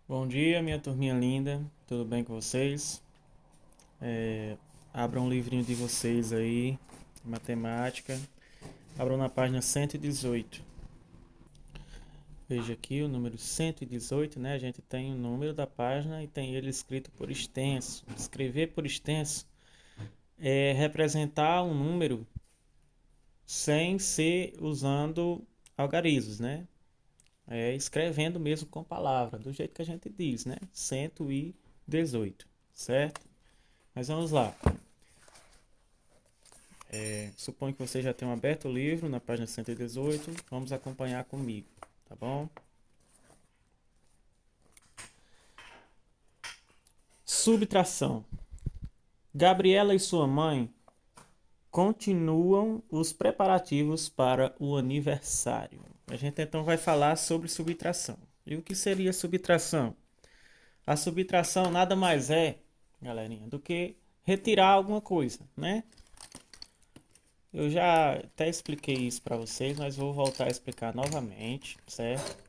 Bom dia, minha turminha linda, tudo bem com vocês? Abram um livrinho de vocês aí, matemática. Abram na página 118. Veja aqui o número 118, né? A gente tem o número da página e tem ele escrito por extenso. Escrever por extenso é representar um número sem ser usando algarismos, né? É escrevendo mesmo com palavra, do jeito que a gente diz, né? 118, certo? Mas vamos lá. Suponho que você já tenha aberto o livro na página 118. Vamos acompanhar comigo, tá bom? Subtração. Gabriela e sua mãe continuam os preparativos para o aniversário. A gente então vai falar sobre subtração. E o que seria subtração? A subtração nada mais é, galerinha, do que retirar alguma coisa, né? Eu já até expliquei isso para vocês, mas vou voltar a explicar novamente, certo?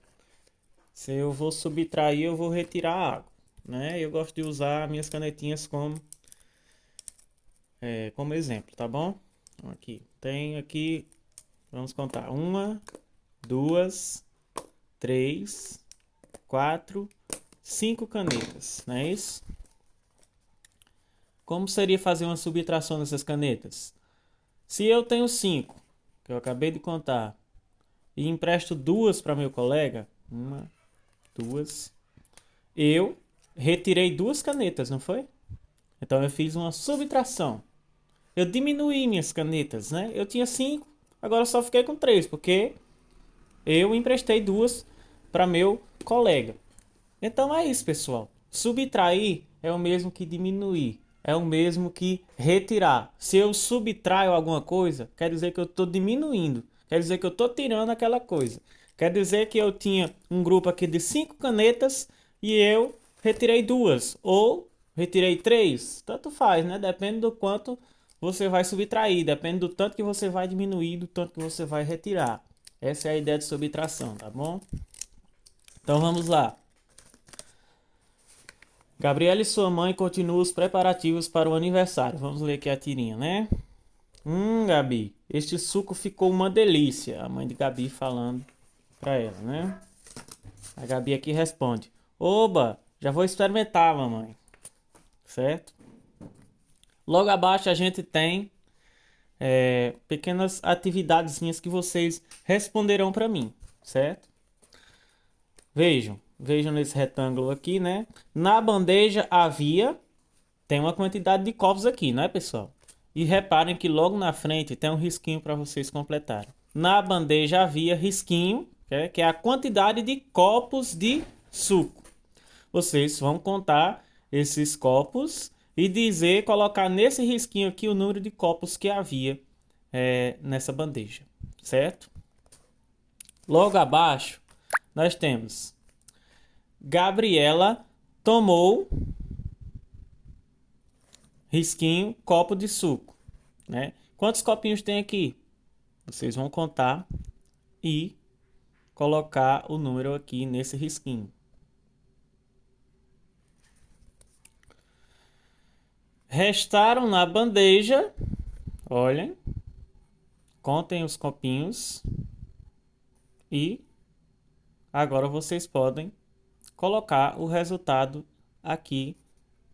Se eu vou subtrair, eu vou retirar a água, né? Eu gosto de usar minhas canetinhas como exemplo, tá bom? Então, aqui, tem aqui, vamos contar, uma, duas, três, quatro, cinco canetas, não é isso? Como seria fazer uma subtração dessas canetas? Se eu tenho cinco, que eu acabei de contar, e empresto duas para meu colega, uma, duas, eu retirei duas canetas, não foi? Então eu fiz uma subtração. Eu diminuí minhas canetas, né? Eu tinha cinco, agora só fiquei com três, porque eu emprestei duas para meu colega. Então é isso, pessoal. Subtrair é o mesmo que diminuir, é o mesmo que retirar. Se eu subtraio alguma coisa, quer dizer que eu estou diminuindo, quer dizer que eu estou tirando aquela coisa. Quer dizer que eu tinha um grupo aqui de cinco canetas e eu retirei duas, ou retirei três, tanto faz, né? Depende do quanto você vai subtrair, depende do tanto que você vai diminuir, do tanto que você vai retirar. Essa é a ideia de subtração, tá bom? Então vamos lá. Gabriela e sua mãe continuam os preparativos para o aniversário. Vamos ler aqui a tirinha, né? Gabi, este suco ficou uma delícia. A mãe de Gabi falando para ela, né? A Gabi aqui responde: Oba, já vou experimentar, mamãe. Certo? Logo abaixo a gente tem pequenas atividadezinhas que vocês responderão para mim, certo? Vejam nesse retângulo aqui, né? Na bandeja havia, tem uma quantidade de copos aqui, né, pessoal? E reparem que logo na frente tem um risquinho para vocês completarem. Na bandeja havia risquinho, que é a quantidade de copos de suco. Vocês vão contar esses copos e dizer, colocar nesse risquinho aqui o número de copos que havia nessa bandeja, certo? Logo abaixo, nós temos Gabriela tomou risquinho copo de suco, né? Quantos copinhos tem aqui? Vocês vão contar e colocar o número aqui nesse risquinho. Restaram na bandeja, olhem, contem os copinhos e agora vocês podem colocar o resultado aqui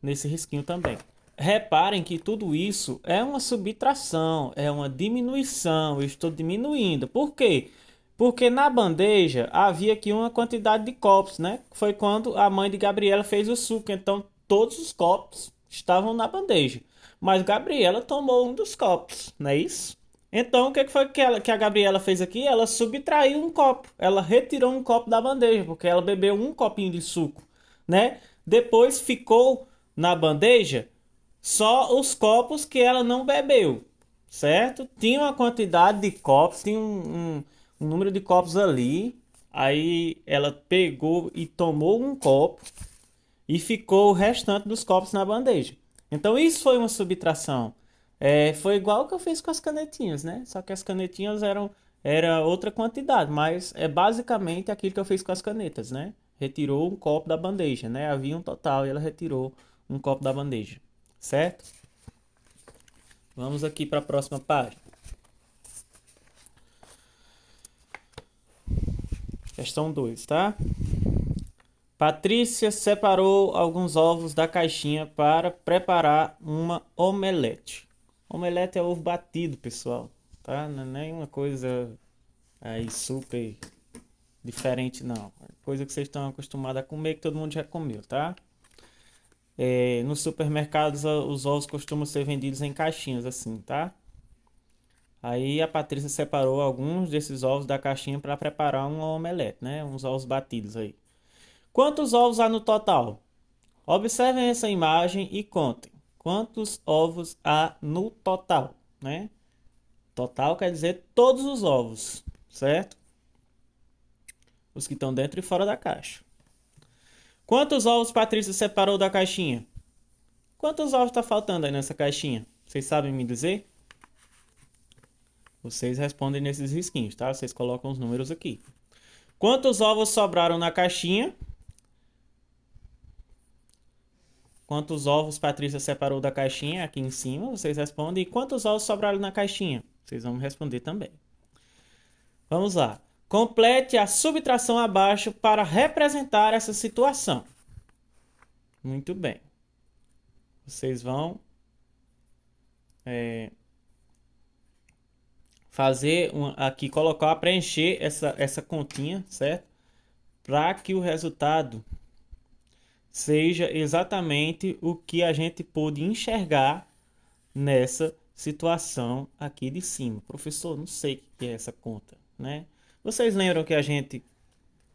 nesse risquinho também. Reparem que tudo isso é uma subtração, é uma diminuição. Eu estou diminuindo. Por quê? Porque na bandeja havia aqui uma quantidade de copos, né? Foi quando a mãe de Gabriela fez o suco. Então todos os copos estavam na bandeja. Mas Gabriela tomou um dos copos, não é isso? Então o que foi que a Gabriela fez aqui? Ela subtraiu um copo. Ela retirou um copo da bandeja, porque ela bebeu um copinho de suco, né? Depois ficou na bandeja só os copos que ela não bebeu, certo? Tinha uma quantidade de copos, tinha um número de copos ali. Aí ela pegou e tomou um copo e ficou o restante dos copos na bandeja. Então isso foi uma subtração. Foi igual que eu fiz com as canetinhas, né? Só que as canetinhas era outra quantidade, mas é basicamente aquilo que eu fiz com as canetas, né? retirou um copo da bandeja, né? Havia um total e ela retirou um copo da bandeja, certo? Vamos aqui para a próxima página. Questão 2, tá? Patrícia separou alguns ovos da caixinha para preparar uma omelete. Omelete é ovo batido, pessoal, tá? Não é nenhuma coisa aí super diferente, não. É coisa que vocês estão acostumados a comer, que todo mundo já comeu, tá? Nos supermercados, os ovos costumam ser vendidos em caixinhas assim, tá? Aí a Patrícia separou alguns desses ovos da caixinha para preparar uma omelete, né? Uns ovos batidos aí. Quantos ovos há no total? Observem essa imagem e contem. Quantos ovos há no total, né? Total quer dizer todos os ovos, certo? Os que estão dentro e fora da caixa. Quantos ovos Patrícia separou da caixinha? Quantos ovos está faltando aí nessa caixinha? Vocês sabem me dizer? Vocês respondem nesses risquinhos, tá? Vocês colocam os números aqui. Quantos ovos sobraram na caixinha? Quantos ovos Patrícia separou da caixinha? Aqui em cima, vocês respondem. E quantos ovos sobraram na caixinha? Vocês vão responder também. Vamos lá. Complete a subtração abaixo para representar essa situação. Muito bem. Vocês vão fazer aqui, colocar, preencher essa continha, certo? Para que o resultado seja exatamente o que a gente pôde enxergar nessa situação aqui de cima. Professor, não sei o que é essa conta, né? Vocês lembram que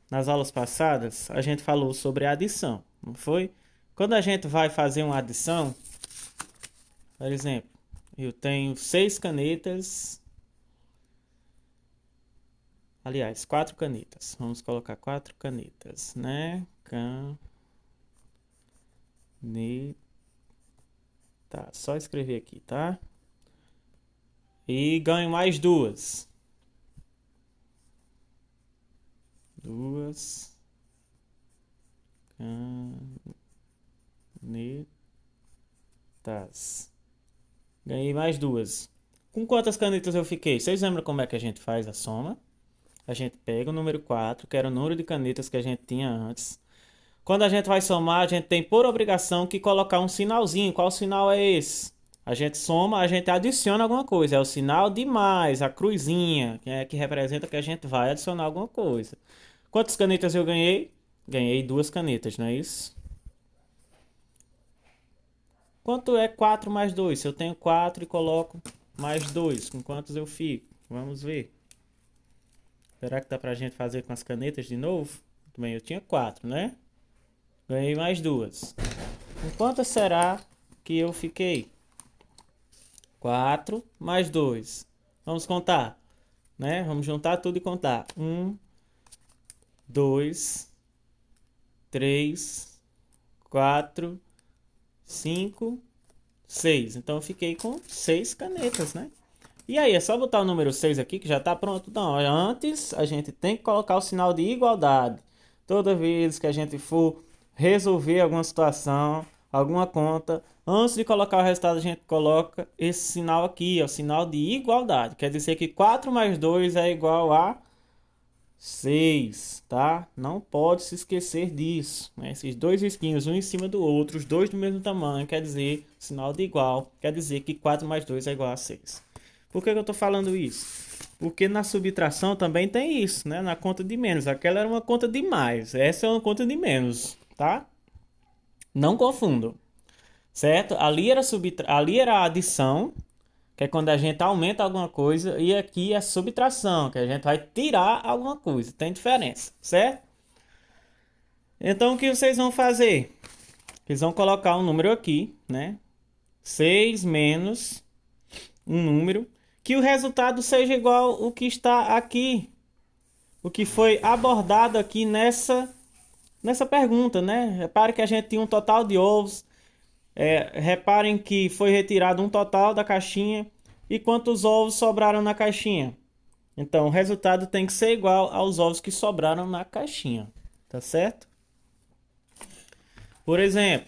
nas aulas passadas, a gente falou sobre adição, não foi? Quando a gente vai fazer uma adição, por exemplo, eu tenho 6 canetas, aliás, 4 canetas. Vamos colocar 4 canetas, né? Tá, só escrever aqui, tá? E ganho mais 2. 2 canetas. Ganhei mais 2. Com quantas canetas eu fiquei? Vocês lembram como é que a gente faz a soma? A gente pega o número 4, que era o número de canetas que a gente tinha antes. Quando a gente vai somar, a gente tem por obrigação que colocar um sinalzinho. Qual sinal é esse? A gente soma, a gente adiciona alguma coisa. É o sinal de mais, a cruzinha, que representa que a gente vai adicionar alguma coisa. Quantas canetas eu ganhei? Ganhei 2 canetas, não é isso? Quanto é 4 mais 2? Se eu tenho 4 e coloco mais 2, com quantos eu fico? Vamos ver. Será que dá pra gente fazer com as canetas de novo? Também eu tinha 4, né? Ganhei mais 2. Com quantas será que eu fiquei? 4 mais 2. Vamos contar, né? Vamos juntar tudo e contar. 1, 2, 3, 4, 5, 6. Então eu fiquei com 6 canetas, né? E aí, é só botar o número 6 aqui que já está pronto. Não, antes a gente tem que colocar o sinal de igualdade. Toda vez que a gente for resolver alguma situação, alguma conta, antes de colocar o resultado, a gente coloca esse sinal aqui, é o sinal de igualdade. Quer dizer que 4 mais 2 é igual a 6, tá? Não pode se esquecer disso, né? Esses dois risquinhos, um em cima do outro, os dois do mesmo tamanho, quer dizer, sinal de igual, quer dizer que 4 mais 2 é igual a 6. Por que eu tô falando isso? Porque na subtração também tem isso, né? Na conta de menos. Aquela era uma conta de mais, essa é uma conta de menos, tá? Não confundam, certo? Ali era a adição, que é quando a gente aumenta alguma coisa, e aqui é subtração, que a gente vai tirar alguma coisa. Tem diferença, certo? Então, o que vocês vão fazer? Vocês vão colocar um número aqui, né? 6 menos um número, que o resultado seja igual o que está aqui. O que foi abordado aqui nessa pergunta, né? Repare que a gente tinha um total de ovos. Reparem que foi retirado um total da caixinha. E quantos ovos sobraram na caixinha? Então, o resultado tem que ser igual aos ovos que sobraram na caixinha. Tá certo? Por exemplo,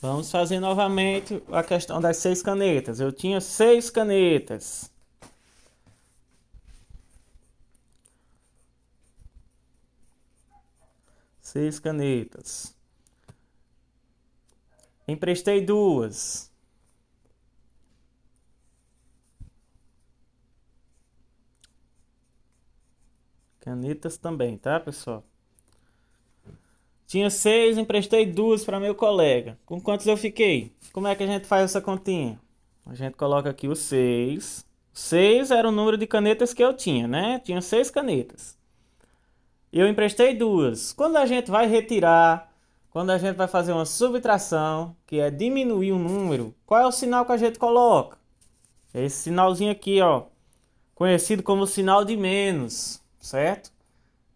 vamos fazer novamente a questão das 6 canetas. Eu tinha 6 canetas. Seis canetas. Emprestei 2. Canetas também, tá, pessoal? Tinha 6, emprestei 2 para meu colega. Com quantos eu fiquei? Como é que a gente faz essa continha? A gente coloca aqui o 6. 6 era o número de canetas que eu tinha, né? Tinha 6 canetas. E eu emprestei 2. Quando a gente vai retirar, quando a gente vai fazer uma subtração, que é diminuir um número, qual é o sinal que a gente coloca? É esse sinalzinho aqui, ó, conhecido como sinal de menos, certo?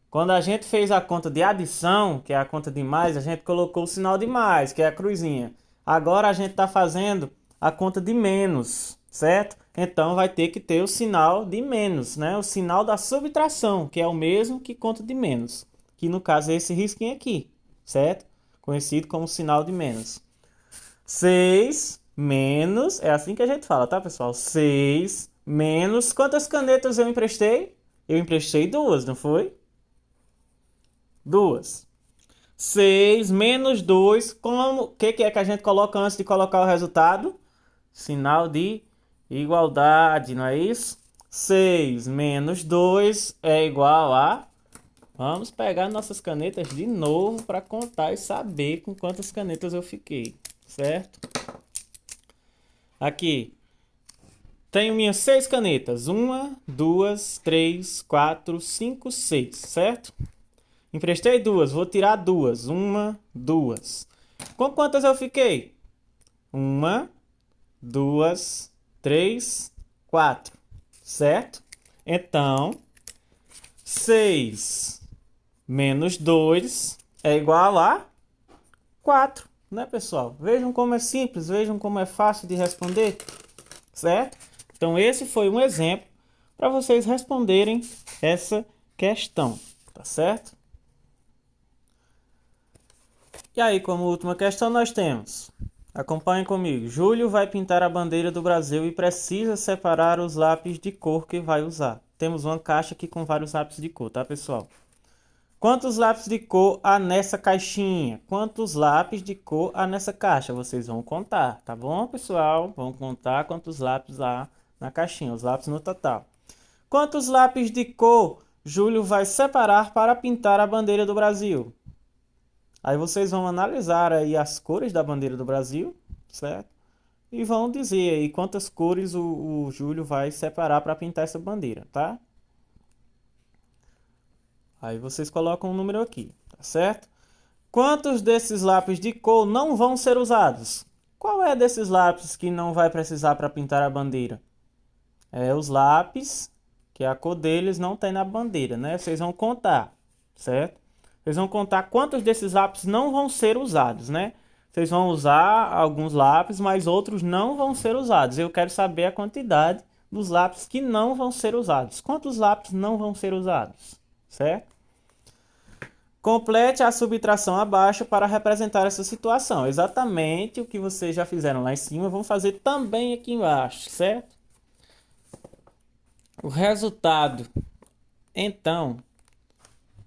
Quando a gente fez a conta de adição, que é a conta de mais, a gente colocou o sinal de mais, que é a cruzinha. Agora a gente está fazendo a conta de menos, certo? Então vai ter que ter o sinal de menos, né? O sinal da subtração, que é o mesmo que conta de menos. Que no caso é esse risquinho aqui, certo? Conhecido como sinal de menos. 6 menos, é assim que a gente fala, tá, pessoal? 6 menos, quantas canetas eu emprestei? Eu emprestei 2, não foi? 2. 6 menos 2, o que é que a gente coloca antes de colocar o resultado? Sinal de igualdade, não é isso? 6 menos 2 é igual a... Vamos pegar nossas canetas de novo para contar e saber com quantas canetas eu fiquei, certo? Aqui, tenho minhas 6 canetas. 1, 2, 3, 4, 5, 6, certo? Emprestei 2, vou tirar 2. 1, 2. Com quantas eu fiquei? 1, 2, 3, 4, certo? Então, 6 menos 2 é igual a 4, né, pessoal? Vejam como é simples, vejam como é fácil de responder, certo? Então, esse foi um exemplo para vocês responderem essa questão, tá certo? E aí, como última questão, nós temos... Acompanhe comigo. Júlio vai pintar a bandeira do Brasil e precisa separar os lápis de cor que vai usar. Temos uma caixa aqui com vários lápis de cor, tá, pessoal? Quantos lápis de cor há nessa caixinha? Quantos lápis de cor há nessa caixa? Vocês vão contar, tá bom, pessoal? Vão contar quantos lápis há na caixinha, os lápis no total. Quantos lápis de cor Júlio vai separar para pintar a bandeira do Brasil? Aí vocês vão analisar aí as cores da bandeira do Brasil, certo? E vão dizer aí quantas cores o Júlio vai separar para pintar essa bandeira, tá? Aí vocês colocam um número aqui, tá certo? Quantos desses lápis de cor não vão ser usados? Qual é desses lápis que não vai precisar para pintar a bandeira? É os lápis que a cor deles não tem na bandeira, né? Vocês vão contar, certo? Vocês vão contar quantos desses lápis não vão ser usados, né? Vocês vão usar alguns lápis, mas outros não vão ser usados. Eu quero saber a quantidade dos lápis que não vão ser usados. Quantos lápis não vão ser usados, certo? Complete a subtração abaixo para representar essa situação. Exatamente o que vocês já fizeram lá em cima, vão fazer também aqui embaixo, certo? O resultado, então,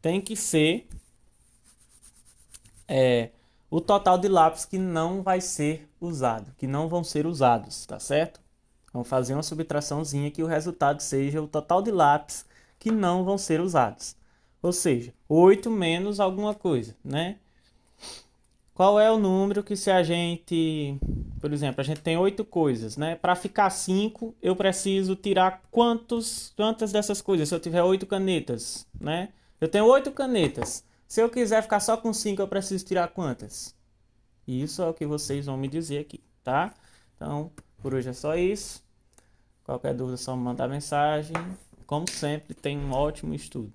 tem que ser o total de lápis que não vai ser usado, que não vão ser usados, tá certo? Vamos fazer uma subtraçãozinha que o resultado seja o total de lápis que não vão ser usados. Ou seja, 8 menos alguma coisa, né? Qual é o número que se a gente... Por exemplo, a gente tem 8 coisas, né? Para ficar 5, eu preciso tirar quantas dessas coisas? Se eu tiver 8 canetas, né? Eu tenho 8 canetas. Se eu quiser ficar só com 5, eu preciso tirar quantas? Isso é o que vocês vão me dizer aqui, tá? Então, por hoje é só isso. Qualquer dúvida é só me mandar mensagem. Como sempre, tenha um ótimo estudo.